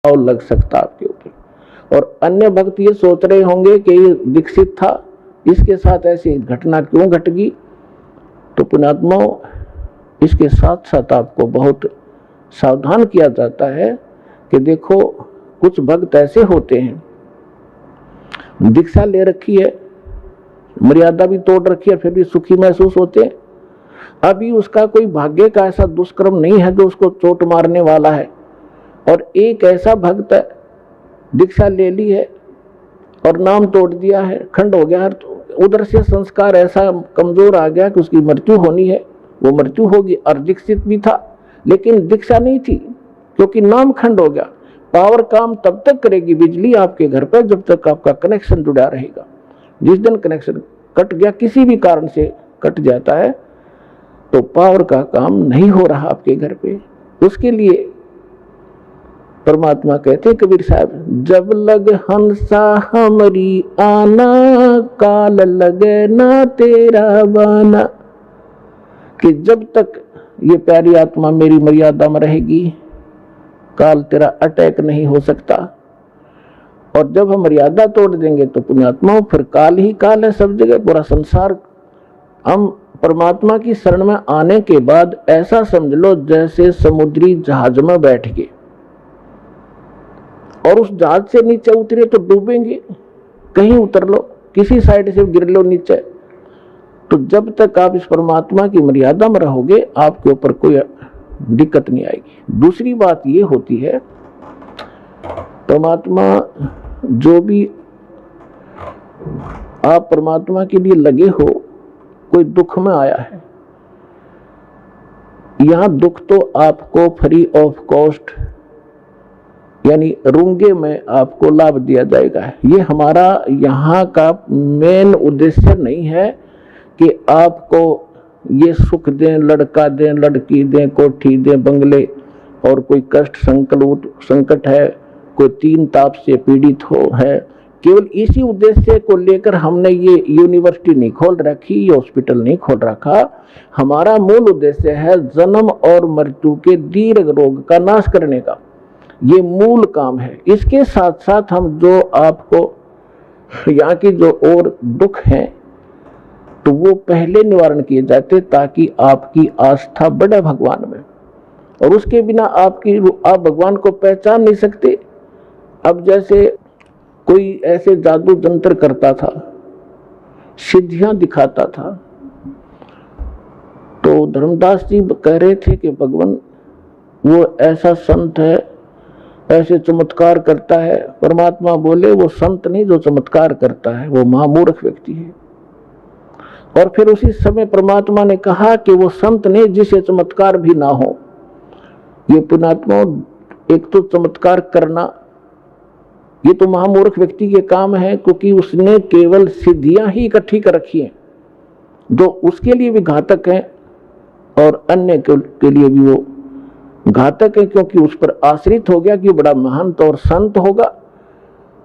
और लग सकता आपके ऊपर। और अन्य भक्त ये सोच रहे होंगे कि ये दीक्षित था, इसके साथ ऐसी घटना क्यों घट गई। तो पुण्यात्मा, इसके साथ साथ आपको बहुत सावधान किया जाता है कि देखो कुछ भक्त ऐसे होते हैं, दीक्षा ले रखी है, मर्यादा भी तोड़ रखी है, फिर भी सुखी महसूस होते हैं। अभी उसका कोई भाग्य का ऐसा दुष्कर्म नहीं है जो उसको चोट मारने वाला है। और एक ऐसा भक्त है, दीक्षा ले ली है और नाम तोड़ दिया है, खंड हो गया है, तो उधर से संस्कार ऐसा कमजोर आ गया कि उसकी मृत्यु होनी है, वो मृत्यु होगी। और दीक्षित भी था लेकिन दीक्षा नहीं थी, क्योंकि नाम खंड हो गया। पावर काम तब तक करेगी बिजली आपके घर पर जब तक आपका कनेक्शन जुड़ा रहेगा। जिस दिन कनेक्शन कट गया, किसी भी कारण से कट जाता है, तो पावर का काम नहीं हो रहा आपके घर पे। उसके लिए परमात्मा कहते हैं कबीर साहब, जब लग हंसा हमारी आना, काल लगे ना तेरा बाना। कि जब तक ये प्यारी आत्मा मेरी मर्यादा में रहेगी, काल तेरा अटैक नहीं हो सकता। और जब हम मर्यादा तोड़ देंगे तो पुण्यात्मा फिर काल ही काल है सब जगह, पूरा संसार। हम परमात्मा की शरण में आने के बाद ऐसा समझ लो जैसे समुद्री जहाज में बैठ गए और उस जहाज से नीचे उतरे तो डूबेंगे। कहीं उतर लो, किसी साइड से गिर लो नीचे, तो जब तक आप इस परमात्मा की मर्यादा में रहोगे आपके ऊपर कोई दिक्कत नहीं आएगी। दूसरी बात ये होती है, परमात्मा जो भी आप परमात्मा के लिए लगे हो, कोई दुख में आया है, यहां दुख तो आपको फ्री ऑफ कॉस्ट यानी रूंगे में आपको लाभ दिया जाएगा। ये हमारा यहाँ का मेन उद्देश्य नहीं है कि आपको ये सुख दें, लड़का दें, लड़की दें, कोठी दें, बंगले, और कोई कष्ट संकट है, कोई तीन ताप से पीड़ित हो है। केवल इसी उद्देश्य को लेकर हमने ये यूनिवर्सिटी नहीं खोल रखी, ये हॉस्पिटल नहीं खोल रखा। हमारा मूल उद्देश्य है जन्म और मृत्यु के दीर्घ रोग का नाश करने का, ये मूल काम है। इसके साथ साथ हम जो आपको यहाँ की जो और दुख हैं तो वो पहले निवारण किए जाते ताकि आपकी आस्था बढ़े भगवान में। और उसके बिना आप भगवान को पहचान नहीं सकते। अब जैसे कोई ऐसे जादू जंत्र करता था, सिद्धियां दिखाता था, तो धर्मदास जी कह रहे थे कि भगवान वो ऐसा संत है, ऐसे चमत्कार करता है। परमात्मा बोले वो संत नहीं जो चमत्कार करता है, वो महामूर्ख व्यक्ति है। और फिर उसी समय परमात्मा ने कहा कि वो संत नहीं जिसे चमत्कार भी ना हो। ये पुण्यात्मा, एक तो चमत्कार करना ये तो महामूर्ख व्यक्ति के काम है, क्योंकि उसने केवल सिद्धियां ही इकट्ठी कर रखी हैं जो उसके लिए भी घातक हैं और अन्य के लिए भी वो घातक है, क्योंकि उस पर आश्रित हो गया कि बड़ा महंत और संत होगा।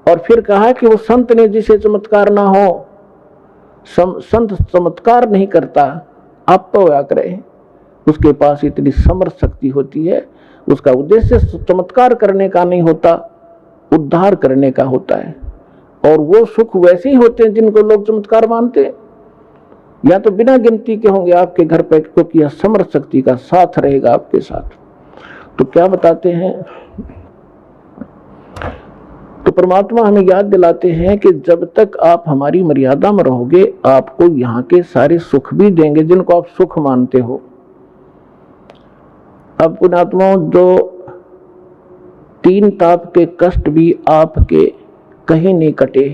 और फिर कहा कि वो संत ने जिसे चमत्कार ना हो, संत चमत्कार नहीं करता, आप तो क्या करे, उसके पास इतनी समर्थ शक्ति होती है, उसका उद्देश्य चमत्कार करने का नहीं होता, उद्धार करने का होता है। और वो सुख वैसे ही होते हैं जिनको लोग चमत्कार मानते हैं, या तो बिना गिनती के होंगे आपके घर पे, क्योंकि यह समर्थ शक्ति का साथ रहेगा आपके साथ। तो क्या बताते हैं, तो परमात्मा हमें याद दिलाते हैं कि जब तक आप हमारी मर्यादा में रहोगे आपको यहाँ के सारे सुख भी देंगे जिनको आप सुख मानते हो। अब पुण्यात्मा, जो तीन ताप के कष्ट भी आपके कहीं नहीं कटे।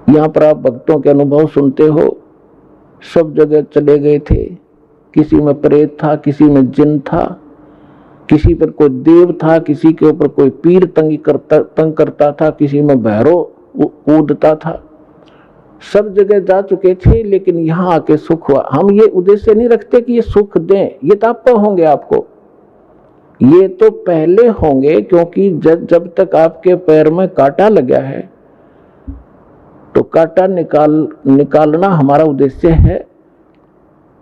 यहाँ पर आप भक्तों के अनुभव सुनते हो, सब जगह चले गए थे, किसी में प्रेत था, किसी में जिन था, किसी पर कोई देव था, किसी के ऊपर कोई पीर तंग करता था, किसी में भैरव कूदता था, सब जगह जा चुके थे, लेकिन यहाँ आके सुख हुआ। हम ये उद्देश्य नहीं रखते कि ये सुख दें, ये ताप होंगे आपको, ये तो पहले होंगे, क्योंकि जब तक आपके पैर में कांटा लगा है तो कांटा निकालना हमारा उद्देश्य है,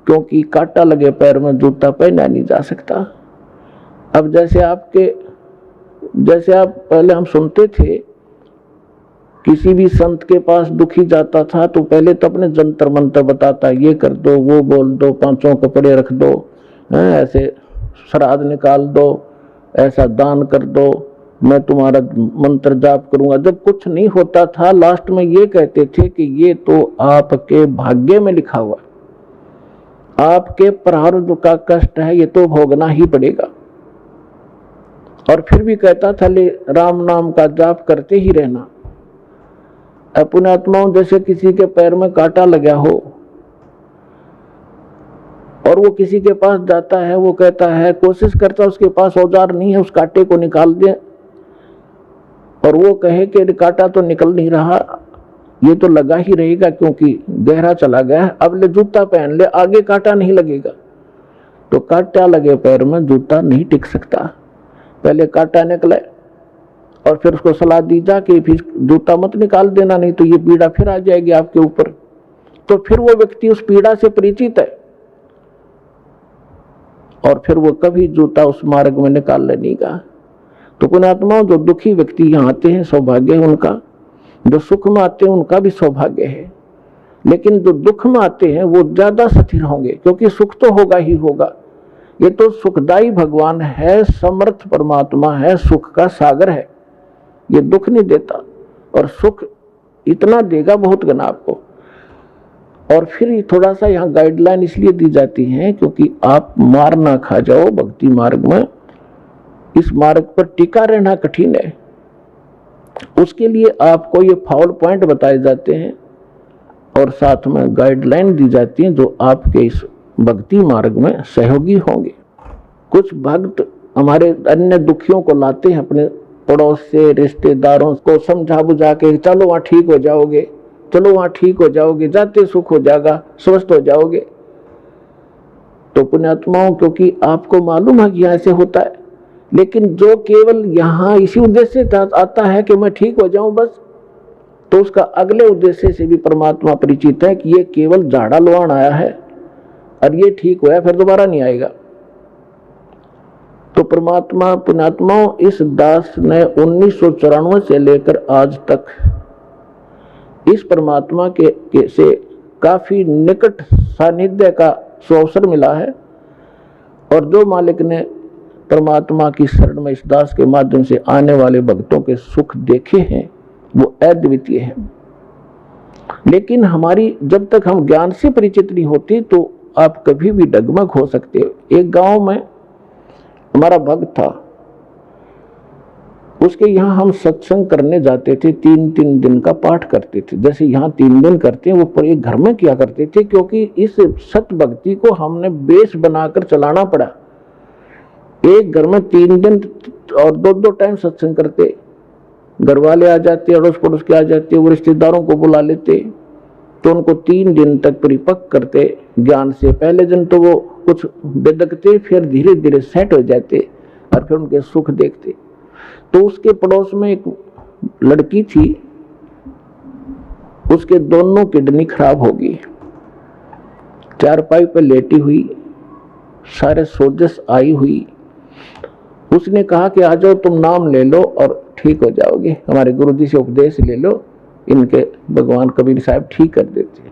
क्योंकि कांटा लगे पैर में जूता पहना नहीं जा सकता। अब जैसे आपके जैसे आप पहले हम सुनते थे, किसी भी संत के पास दुखी जाता था तो पहले तो अपने जंतर मंत्र बताता, ये कर दो, वो बोल दो, 5 कपड़े रख दो, ऐसे श्राद्ध निकाल दो, ऐसा दान कर दो, मैं तुम्हारा मंत्र जाप करूंगा। जब कुछ नहीं होता था, लास्ट में ये कहते थे कि ये तो आपके भाग्य में लिखा हुआ, आपके प्रारब्ध का कष्ट है, ये तो भोगना ही पड़ेगा। और फिर भी कहता था, ले राम नाम का जाप करते ही रहना। पुण्यात्माओं, जैसे किसी के पैर में कांटा लगा हो और वो किसी के पास जाता है, वो कहता है, कोशिश करता है, उसके पास औजार नहीं है, उस कांटे को निकाल दे, और वो कहे कि कांटा तो निकल नहीं रहा, ये तो लगा ही रहेगा क्योंकि गहरा चला गया है, अब ले जूता पहन ले, आगे कांटा नहीं लगेगा। तो कांटा लगे पैर में जूता नहीं टिक सकता, पहले कांटा निकले और फिर उसको सलाह दी जा कि फिर जूता मत निकाल देना, नहीं तो ये पीड़ा फिर आ जाएगी आपके ऊपर। तो फिर वो व्यक्ति उस पीड़ा से परिचित है और फिर वो कभी जूता उस मार्ग में निकाल लेगा। तो पुण्यात्माओं, जो दुखी व्यक्ति यहाँ आते हैं सौभाग्य है उनका, जो सुख में आते हैं उनका भी सौभाग्य है, लेकिन जो दुख में आते हैं वो ज्यादा स्थिर होंगे, क्योंकि सुख तो होगा ही होगा। ये तो सुखदायी भगवान है, समर्थ परमात्मा है, सुख का सागर है, ये दुख नहीं देता, और सुख इतना देगा बहुत गना आपको। और फिर थोड़ा सा यहाँ गाइडलाइन इसलिए दी जाती है क्योंकि आप मार ना खा जाओ भक्ति मार्ग में, इस मार्ग पर टिका रहना कठिन है। उसके लिए आपको ये फाउल पॉइंट बताए जाते हैं और साथ में गाइडलाइन दी जाती है जो आपके इस भक्ति मार्ग में सहयोगी होंगे। कुछ भक्त हमारे अन्य दुखियों को लाते हैं अपने पड़ोस से, रिश्तेदारों को समझा बुझा के, चलो वहां ठीक हो जाओगे, चलो वहां ठीक हो जाओगे, जाते सुख हो जाएगा, स्वस्थ हो जाओगे। तो पुण्यात्माओं, क्योंकि आपको मालूम है कि ऐसे होता है, लेकिन जो केवल यहाँ इसी उद्देश्य से आता है कि मैं ठीक हो जाऊं बस, तो उसका अगले उद्देश्य से भी परमात्मा परिचित है कि ये केवल झाड़ा लुहान आया है और ये ठीक हुआ फिर दोबारा नहीं आएगा। तो परमात्मा पुण्यात्माओं, इस दास ने 1994 से लेकर आज तक इस परमात्मा के से काफी निकट सानिध्य का अवसर मिला है, और जो मालिक ने परमात्मा की शरण में इस दास के माध्यम से आने वाले भक्तों के सुख देखे हैं वो अद्वितीय है। लेकिन हमारी जब तक हम ज्ञान से परिचित नहीं होते तो आप कभी भी डगमग हो सकते हो। एक गांव में हमारा भक्त था, उसके यहाँ हम सत्संग करने जाते थे, 3-3 दिन का पाठ करते थे। जैसे यहाँ 3 दिन करते हैं वो पर एक घर में किया करते थे, क्योंकि इस सत भक्ति को हमने बेस बनाकर चलाना पड़ा। एक घर में 3 दिन और 2-2 टाइम सत्संग करते, घर वाले आ जाते, अड़ोस पड़ोस के आ जाते, वो रिश्तेदारों को बुला लेते, तो उनको 3 दिन तक परिपक्व करते ज्ञान से। पहले दिन तो वो कुछ बेदकते, फिर धीरे धीरे सेट हो जाते और फिर उनके सुख देखते। तो उसके पड़ोस में एक लड़की थी, उसके दोनों किडनी खराब हो गई, चारपाई पर लेटी हुई, सारे सोजस आई हुई। उसने कहा कि आ जाओ, तुम नाम ले लो और ठीक हो जाओगे, हमारे गुरुजी से उपदेश ले लो, इनके भगवान कबीर साहब ठीक कर देते।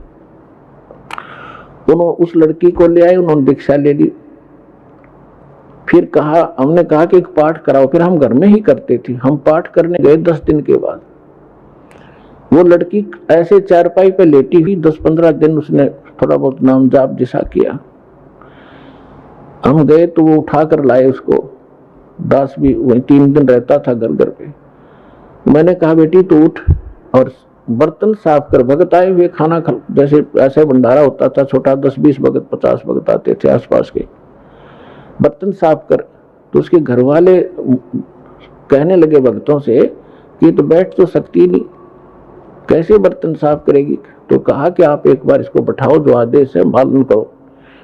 उन्होंने उस लड़की को ले आए, उन्होंने दीक्षा ले ली। फिर कहा, हमने कहा कि एक पाठ कराओ, फिर हम घर में ही करते थे। हम पाठ करने गए 10 दिन के बाद, वो लड़की ऐसे चारपाई पे लेटी हुई, 10-15 दिन उसने थोड़ा बहुत नाम जाप जैसा किया। हम गए तो वो उठा कर लाए उसको, दास भी वही 3 दिन रहता था घर घर पे। मैंने कहा बेटी तो उठ और बर्तन साफ कर। भगत आए हुए खाना खा, जैसे ऐसा भंडारा होता था छोटा, 10-20 भगत 50 भगत आते थे आसपास के, बर्तन साफ कर। तो उसके घर वाले कहने लगे भक्तों से कि तो बैठ तो सकती नहीं, कैसे बर्तन साफ करेगी। तो कहा कि आप एक बार इसको बैठाओ, जो आदेश है मालूम करो।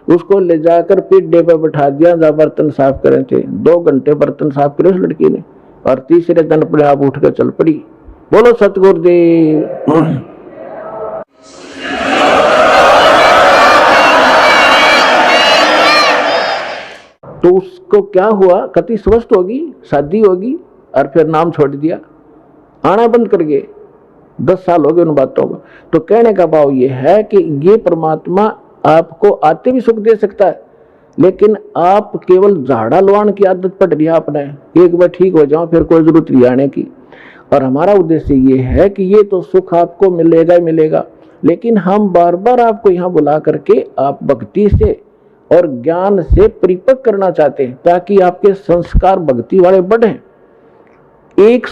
उसको ले जाकर पीढ़े पर बैठा दिया, जहाँ बर्तन साफ करे थे। 2 घंटे बर्तन साफ करे उस लड़की ने, और तीसरे दिन अपने आप उठ कर चल पड़ी। बोलो सतगुरुदेव। तो उसको क्या हुआ, कति स्वस्थ होगी, शादी होगी, और फिर नाम छोड़ दिया, आना बंद कर गए। 10 साल हो गए उन बातों को। तो कहने का भाव ये है कि ये परमात्मा आपको आते भी सुख दे सकता है, लेकिन आप केवल झाड़ा लवाण की आदत पड़ रही है आपने, एक बार ठीक हो जाओ फिर कोई जरूरत नहीं आने की। और हमारा उद्देश्य ये है कि ये तो सुख आपको मिलेगा ही मिलेगा, लेकिन हम बार बार आपको यहाँ बुला करके आप भक्ति से और ज्ञान से परिपक्व करना चाहते हैं, ताकि आपके संस्कार भक्ति वाले बढ़े। एक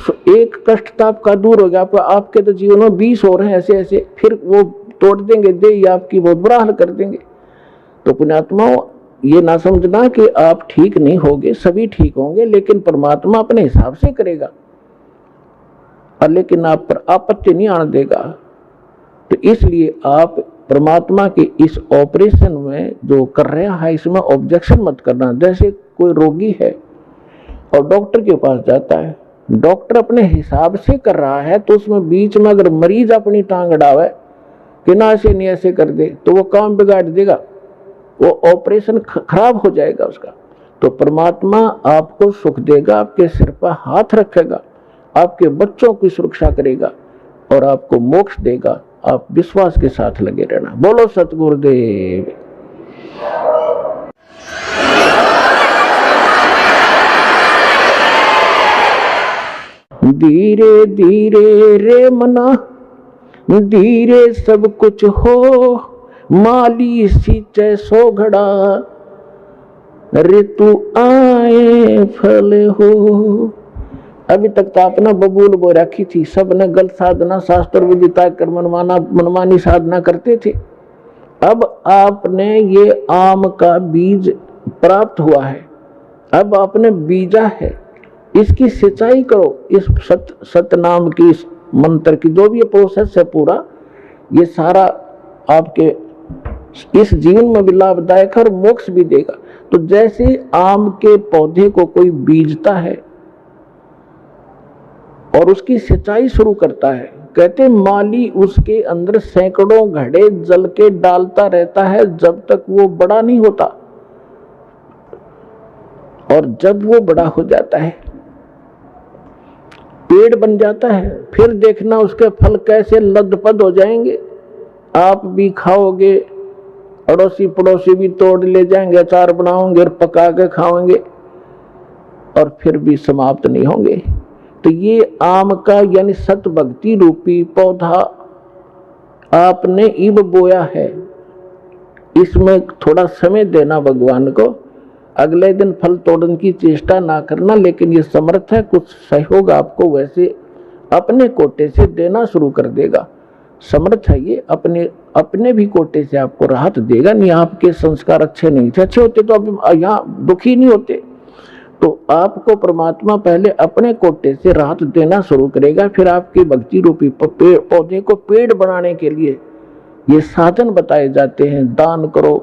कष्ट तो आपका दूर हो गया, आपके तो जीवन में 20 और हैं ऐसे ऐसे, फिर वो तोड़ देंगे दे, आपकी बहुत बुरा हाल कर देंगे। तो पुण्यात्माओं, ये ना समझना कि आप ठीक नहीं होंगे, सभी ठीक होंगे, लेकिन परमात्मा अपने हिसाब से करेगा, और लेकिन आप पर आपत्ति नहीं आने देगा। तो इसलिए आप परमात्मा के इस ऑपरेशन में जो कर रहा है इसमें ऑब्जेक्शन मत करना। जैसे कोई रोगी है और डॉक्टर के पास जाता है, डॉक्टर अपने हिसाब से कर रहा है, तो उसमें बीच में अगर मरीज अपनी टांग अड़ावे कि ना ऐसे नहीं ऐसे कर दे, तो वो काम बिगाड़ देगा, वो ऑपरेशन खराब हो जाएगा उसका। तो परमात्मा आपको सुख देगा, आपके सिर पर हाथ रखेगा, आपके बच्चों की सुरक्षा करेगा और आपको मोक्ष देगा। आप विश्वास के साथ लगे रहना। बोलो सतगुरुदेव। धीरे धीरे रे मना, धीरे सब कुछ हो, माली सींचे सो घड़ा, ऋतु आए फल हो। अभी तक तो आपने बबूल बो रखी थी, सब ने गलत साधना शास्त्र विदिता कर मनमानी साधना करते थे। अब आपने ये आम का बीज प्राप्त हुआ है, अब आपने बीजा है, इसकी सिंचाई करो। इस सत नाम की, इस मंत्र की जो भी ये प्रोसेस है पूरा, ये सारा आपके इस जीवन में भी लाभदायक है और मोक्ष भी देगा। तो जैसे आम के पौधे को कोई बीजता है और उसकी सिंचाई शुरू करता है, कहते माली उसके अंदर सैकड़ों घड़े जल के डालता रहता है जब तक वो बड़ा नहीं होता, और जब वो बड़ा हो जाता है, पेड़ बन जाता है, फिर देखना उसके फल कैसे लदपद हो जाएंगे। आप भी खाओगे, अड़ोसी पड़ोसी भी तोड़ ले जाएंगे, अचार बनाओगे और पका के खाओगे, और फिर भी समाप्त नहीं होंगे। तो ये आम का यानी सत भक्ति रूपी पौधा आपने इब बोया है, इसमें थोड़ा समय देना भगवान को। अगले दिन फल तोड़ने की चेष्टा ना करना, लेकिन ये समर्थ है, कुछ सहयोग आपको वैसे अपने कोटे से देना शुरू कर देगा। समर्थ है ये, अपने भी कोटे से आपको राहत देगा। नहीं आपके संस्कार अच्छे नहीं थे, अच्छे होते तो अब यहाँ दुखी नहीं होते। तो आपको परमात्मा पहले अपने कोटे से राहत देना शुरू करेगा, फिर आपकी भक्ति रूपी पौधे को पेड़ बनाने के लिए ये साधन बताए जाते हैं। दान करो,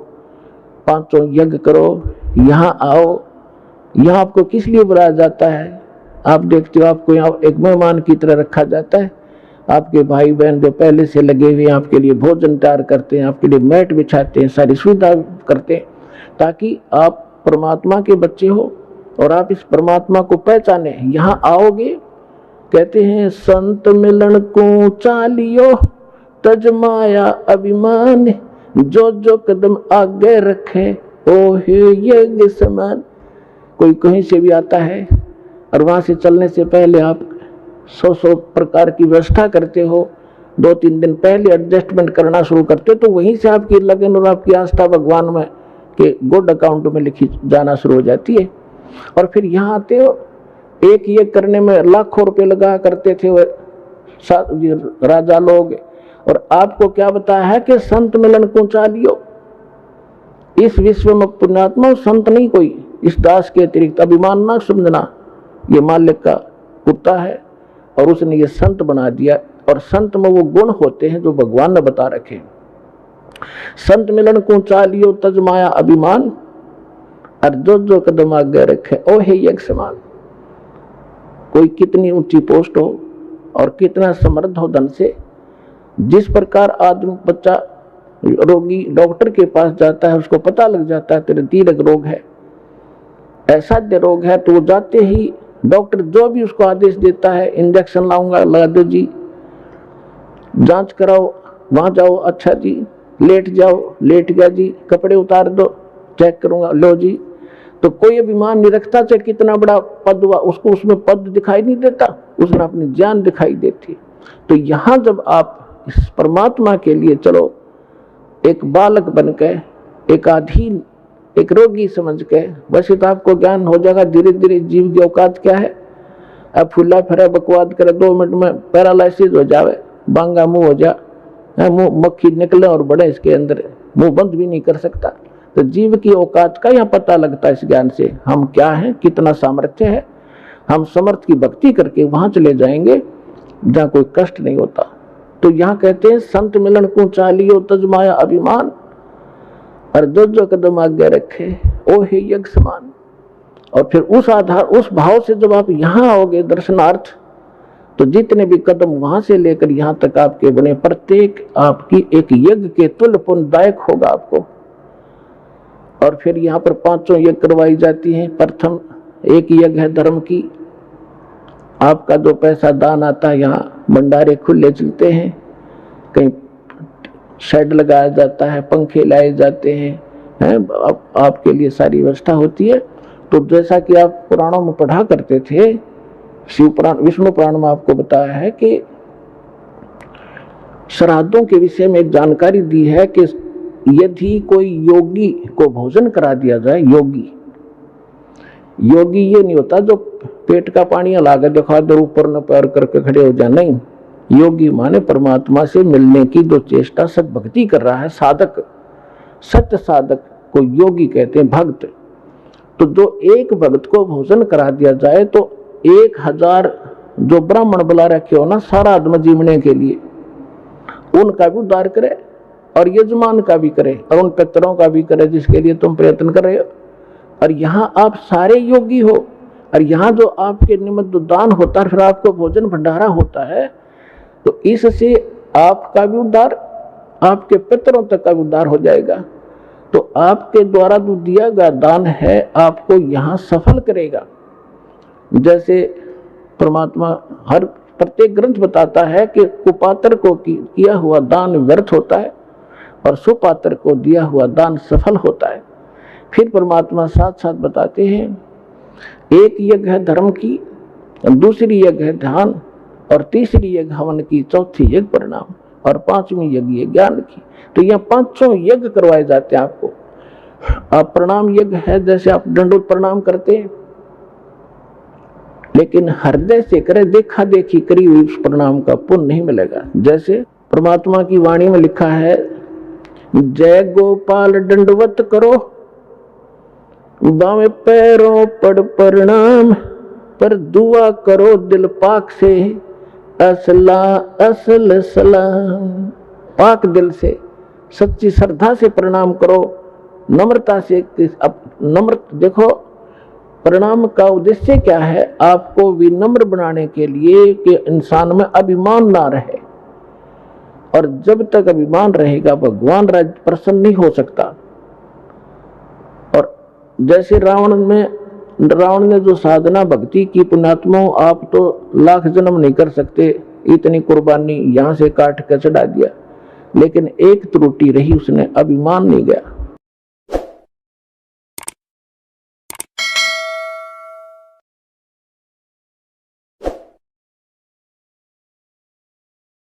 5 यज्ञ करो, यहाँ आओ। यहाँ आपको किस लिए बुलाया जाता है? आप देखते हो आपको यहाँ एक मेहमान की तरह रखा जाता है। आपके भाई बहन जो पहले से लगे हुए आपके लिए भोजन तैयार करते हैं, आपके लिए मैट बिछाते हैं, सारी सुविधा करते हैं, ताकि आप परमात्मा के बच्चे हो और आप इस परमात्मा को पहचाने। यहाँ आओगे, कहते हैं संत मिलन को चालियो, तज माया अभिमान, जो जो कदम आगे रखे ओ हे यज्ञ समान। कोई कहीं से भी आता है और वहां से चलने से पहले आप 100 प्रकार की व्यवस्था करते हो, 2-3 दिन पहले एडजस्टमेंट करना शुरू करते हो, तो वहीं से आपकी लगन और आपकी आस्था भगवान में के गुड अकाउंट में लिखी जाना शुरू हो जाती है। और फिर यहाँ आते हो, एक ये करने में लाखों रुपए लगा करते थे वो राजा लोग, और आपको क्या बताया है कि संत मिलन को चालियो। इस विश्व में पुण्यात्मा संत नहीं कोई, इस दास के अतिरिक्त। अभिमान ना समझना, ये मालिक का कुत्ता है और उसने ये संत बना दिया। और संत में वो गुण होते हैं जो भगवान ने बता रखे। संत मिलन को चालियो, तज माया अभिमान, और जो जो कदम आगे रखे ओ हे यज्ञ समान। कोई कितनी ऊंची पोस्ट हो और कितना समृद्ध हो धन से, जिस प्रकार आदमी बच्चा रोगी डॉक्टर के पास जाता है, उसको पता लग जाता है तेरे दीर्घ रोग है, असाध्य रोग है, तो वो जाते ही डॉक्टर जो भी उसको आदेश देता है, इंजेक्शन लाऊंगा, लगा दो जी, जांच कराओ, वहां जाओ, अच्छा जी, लेट जाओ, लेट गया जी, कपड़े उतार दो, चेक करूंगा, लो जी। तो कोई अभिमान नहीं रखता, चाहे कितना बड़ा पद हुआ, उसको उसमें पद दिखाई नहीं देता, उसमें अपनी जान दिखाई देती। तो यहां जब आप इस परमात्मा के लिए चलो, एक बालक बन के, एक अधीन, एक रोगी समझ के, वैसे तो आपको ज्ञान हो जाएगा धीरे धीरे जीव की औकात क्या है। अब फुला फिरा बकवाद करे, 2 मिनट में पैरालिसिस हो जावे, बांगा मुंह हो जा, मुंह मक्खी निकले और बड़े इसके अंदर, मुंह बंद भी नहीं कर सकता। तो जीव की औकात का यह पता लगता है इस ज्ञान से, हम क्या हैं, कितना सामर्थ्य है। हम समर्थ की भक्ति करके वहां चले जाएंगे जहां कोई कष्ट नहीं होता। तो यहाँ कहते हैं संत मिलन को चालियो तजमाया अभिमान, और जो कदम आगे रखे ओ हे यज्ञ समान। और फिर उस आधार, उस भाव से जब आप यहाँ आओगे दर्शनार्थ, तो जितने भी कदम वहां से लेकर यहाँ तक आपके बने, प्रत्येक आपकी एक यज्ञ के तुल्य पुण्यदायक होगा आपको। और फिर यहाँ पर 5 यज्ञ करवाई जाती हैं। प्रथम एक यज्ञ है धर्म की, आपका जो पैसा दान आता है, यहाँ भंडारे खुले चलते हैं, कहीं शेड लगाया जाता है, पंखे लाए जाते हैं, आपके लिए सारी व्यवस्था होती है। तो जैसा कि आप पुराणों में पढ़ा करते थे, शिव पुराण, विष्णु पुराण में आपको बताया है कि श्राद्धों के विषय में एक जानकारी दी है कि यदि कोई योगी को भोजन करा दिया जाए, योगी ये नहीं होता जो पेट का पानी हला के दिखा दो, ऊपर न पैर करके खड़े हो जाए, नहीं। योगी माने परमात्मा से मिलने की जो चेष्टा सत भक्ति कर रहा है, साधक, सत्य साधक को योगी कहते हैं, भक्त। तो जो एक भक्त को भोजन करा दिया जाए तो 1000 जो ब्राह्मण बुला रखे हो ना सारा आत्मा जीवने के लिए, उनका भी उद्धार करे और यजमान का भी करे और उन पितरों का भी करे जिसके लिए तुम प्रयत्न कर रहे हो। और यहाँ आप सारे योगी हो, और यहाँ जो आपके निमित्त दान होता है, फिर आपको भोजन भंडारा होता है, तो इससे आपका भी उद्धार, आपके पितरों तक का भी उद्धार हो जाएगा। तो आपके द्वारा जो दिया गया दान है आपको यहाँ सफल करेगा। जैसे परमात्मा हर प्रत्येक ग्रंथ बताता है कि कुपात्र को किया हुआ दान व्यर्थ होता है और सुपात्र को दिया हुआ दान सफल होता है। फिर परमात्मा साथ साथ बताते हैं, एक यज्ञ है धर्म की, दूसरी यज्ञ है ध्यान, और तीसरी यज्ञ हवन की, चौथी यज्ञ परिणाम, और 5वीं यज्ञ ज्ञान की। तो यह 5 यज्ञ करवाए जाते हैं आपको। आप प्रणाम यज्ञ है, जैसे आप दंडोत प्रणाम करते हैं, लेकिन हृदय से करे, देखा देखी करी हुई उस प्रणाम का पुण्य नहीं मिलेगा। जैसे परमात्मा की वाणी में लिखा है, जय गोपाल दंडवत करो, बावें पैरों पड़ प्रणाम, पर दुआ करो दिल पाक से, असला असल सलाम। पाक दिल से, सच्ची श्रद्धा से प्रणाम करो, नम्रता से। नम्र देखो, प्रणाम का उद्देश्य क्या है, आपको विनम्र बनाने के लिए कि इंसान में अभिमान ना रहे। और जब तक अभिमान रहेगा भगवान राज प्रसन्न नहीं हो सकता। और जैसे रावण ने जो साधना भक्ति की, पुण्यात्मा, आप तो लाख जन्म नहीं कर सकते, इतनी कुर्बानी यहां से काट कर चढ़ा दिया, लेकिन एक त्रुटि रही, उसने अभिमान नहीं गया।